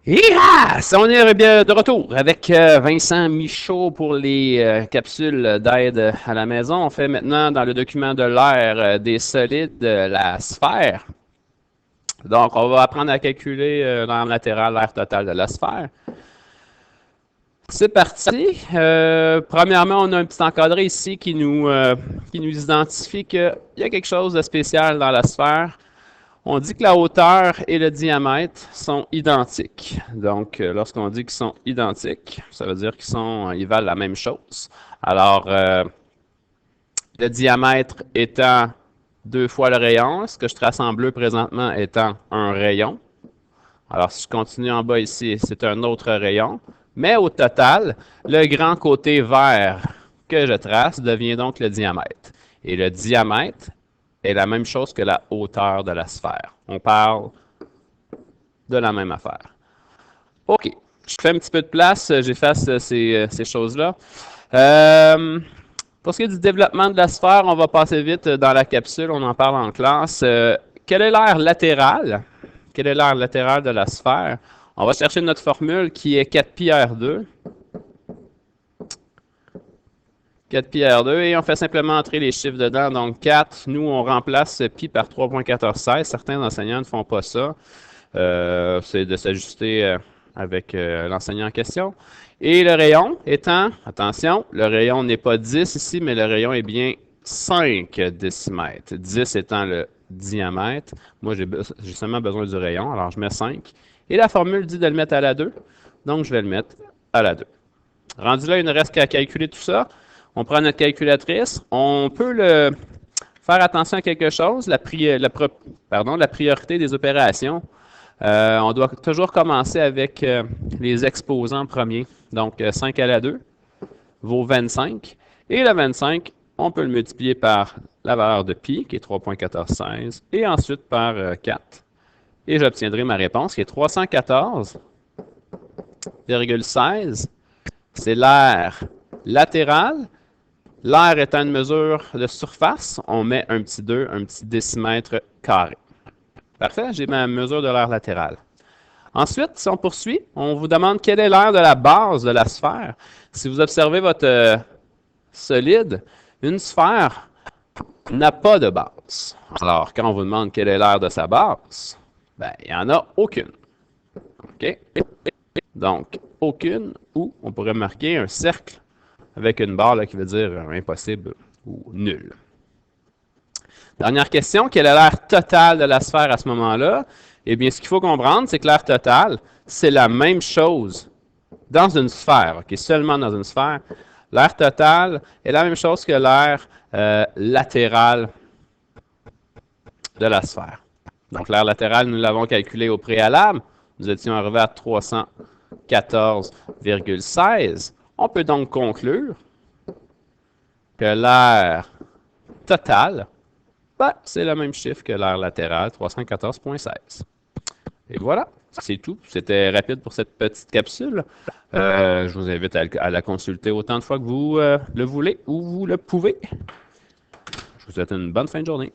On est bien de retour avec Vincent Michaud pour les capsules d'aide à la maison. On fait maintenant dans le document de l'air des solides la sphère. Donc, on va apprendre à calculer l'air latéral, l'air total de la sphère. C'est parti. Premièrement, on a un petit encadré ici qui nous identifie qu'il y a quelque chose de spécial dans la sphère. On dit que la hauteur et le diamètre sont identiques. Donc, lorsqu'on dit qu'ils sont identiques, ça veut dire ils valent la même chose. Alors, le diamètre étant 2 fois le rayon, ce que je trace en bleu présentement étant un rayon. Alors, si je continue en bas ici, c'est un autre rayon. Mais au total, le grand côté vert que je trace devient donc le diamètre. Et le diamètre est la même chose que la hauteur de la sphère. On parle de la même affaire. OK. Je fais un petit peu de place, j'efface ces choses-là. Pour ce qui est du développement de la sphère, on va passer vite dans la capsule, on en parle en classe. Quel est l'aire latéral? Quel est l'aire latéral de la sphère? On va chercher notre formule qui est 4πr2. 4πr2 et on fait simplement entrer les chiffres dedans. Donc 4, nous on remplace pi par 3.1416. Certains enseignants ne font pas ça. C'est de s'ajuster avec l'enseignant en question. Et le rayon étant, attention, le rayon n'est pas 10 ici, mais le rayon est bien 5 décimètres. 10 étant le diamètre. Moi, j'ai seulement besoin du rayon, alors je mets 5. Et la formule dit de le mettre à la 2, donc je vais le mettre à la 2. Rendu là, il ne reste qu'à calculer tout ça. On prend notre calculatrice. On peut faire attention à quelque chose, la priorité des opérations. On doit toujours commencer avec les exposants premiers. Donc, 5 à la 2 vaut 25. Et le 25, on peut le multiplier par la valeur de pi, qui est 3.1416, et ensuite par 4. Et j'obtiendrai ma réponse, qui est 314,16. C'est l'aire latérale. L'aire étant une mesure de surface, on met un petit 2, un petit décimètre carré. Parfait, j'ai ma mesure de l'aire latérale. Ensuite, si on poursuit, on vous demande quelle est l'aire de la base de la sphère. Si vous observez votre solide, une sphère n'a pas de base. Alors, quand on vous demande quelle est l'aire de sa base, ben, il n'y en a aucune. OK? Donc, aucune, ou on pourrait marquer un cercle avec une barre là, qui veut dire impossible ou nul. Dernière question, quelle est l'aire totale de la sphère à ce moment-là? Eh bien, ce qu'il faut comprendre, c'est que l'aire totale, c'est la même chose dans une sphère, okay? Seulement dans une sphère. L'aire totale est la même chose que l'aire latérale de la sphère. Donc, l'aire latérale, nous l'avons calculée au préalable. Nous étions arrivés à 314,16. On peut donc conclure que l'aire totale, ben, c'est le même chiffre que l'aire latérale, 314,16. Et voilà, c'est tout. C'était rapide pour cette petite capsule. Je vous invite à la consulter autant de fois que vous le voulez ou vous le pouvez. Je vous souhaite une bonne fin de journée.